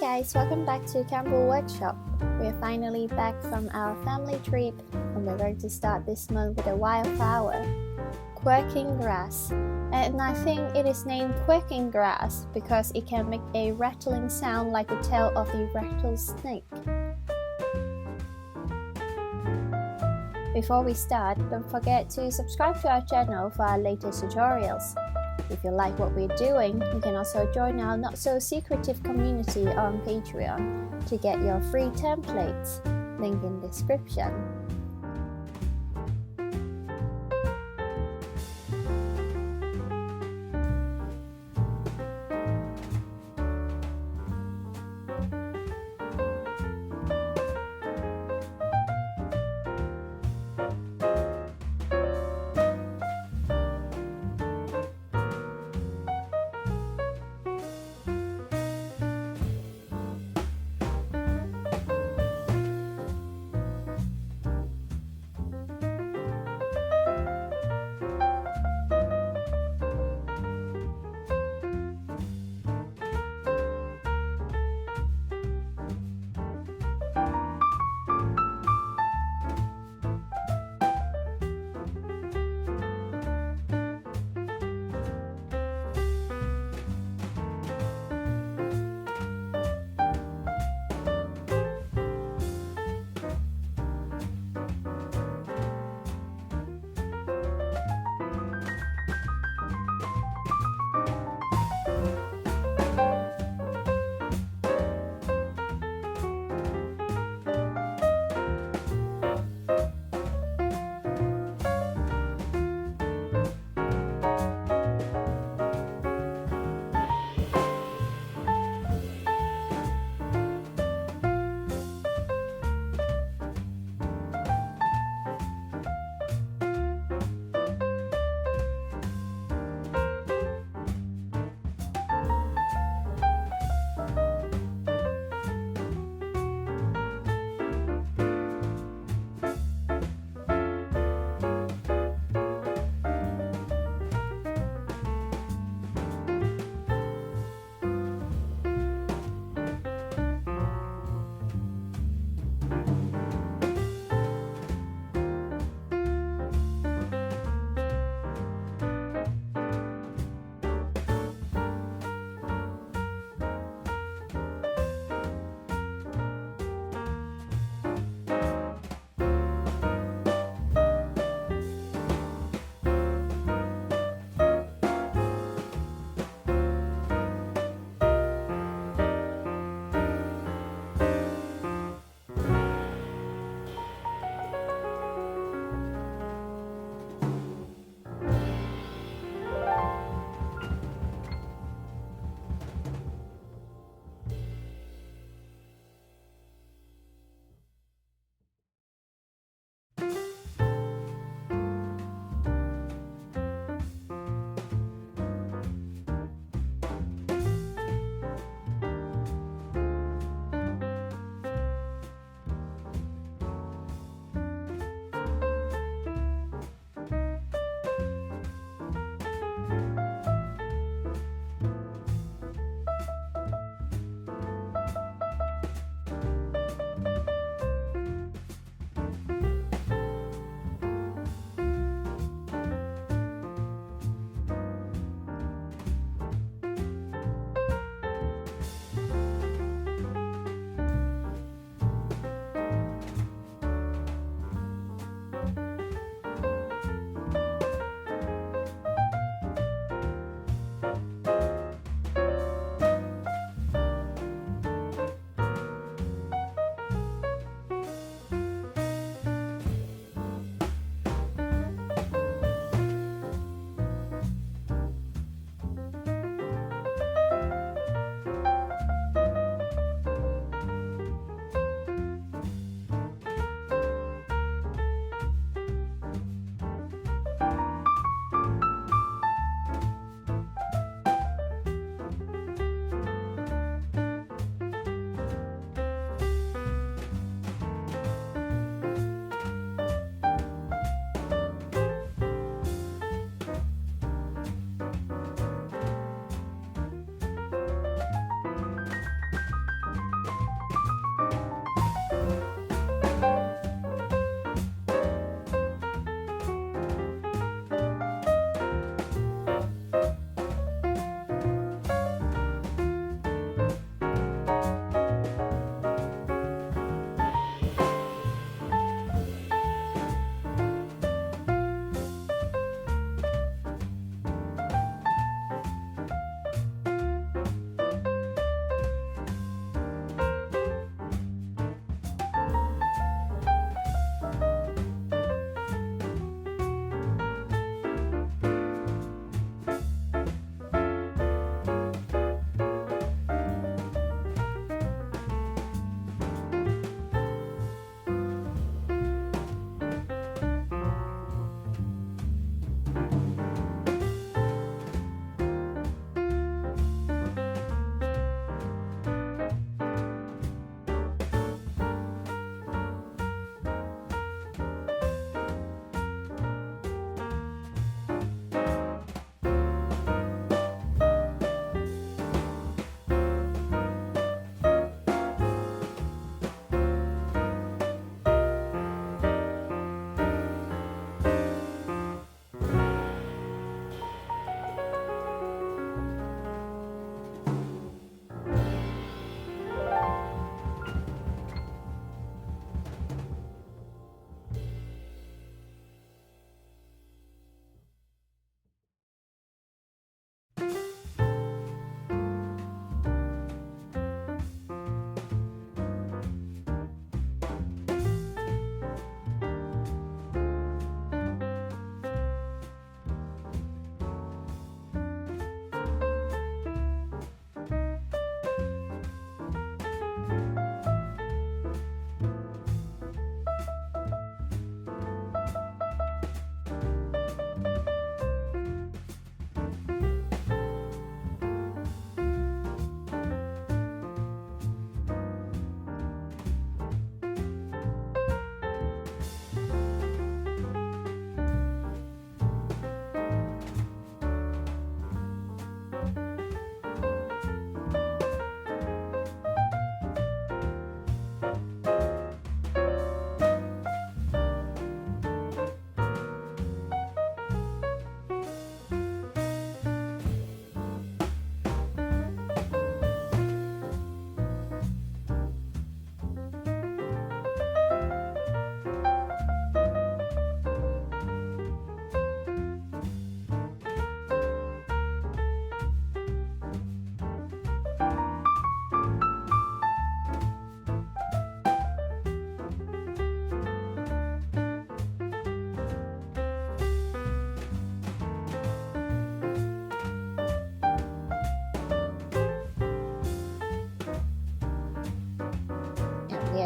guys, welcome back to Campbell Workshop. We're finally back from our family trip and we're going to start this month with a wildflower, Quaking Grass. And I think it is named Quaking Grass because it can make a rattling sound like the tail of the rattlesnake. Before we start, don't forget to subscribe to our channel for our latest tutorials. If you like what we're doing, you can also join our not-so-secretive community on Patreon to get your free templates, link in description.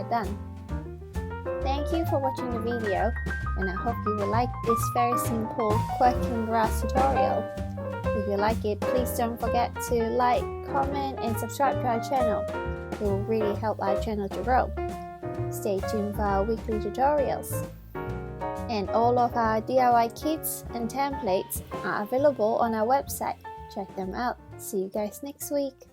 get done. Thank you for watching the video, and I hope you will like this very simple Quaking Grass tutorial. If you like it, please don't forget to like, comment and subscribe to our channel. It will really help our channel to grow. Stay tuned for our weekly tutorials. And all of our DIY kits and templates are available on our website. Check them out. See you guys next week.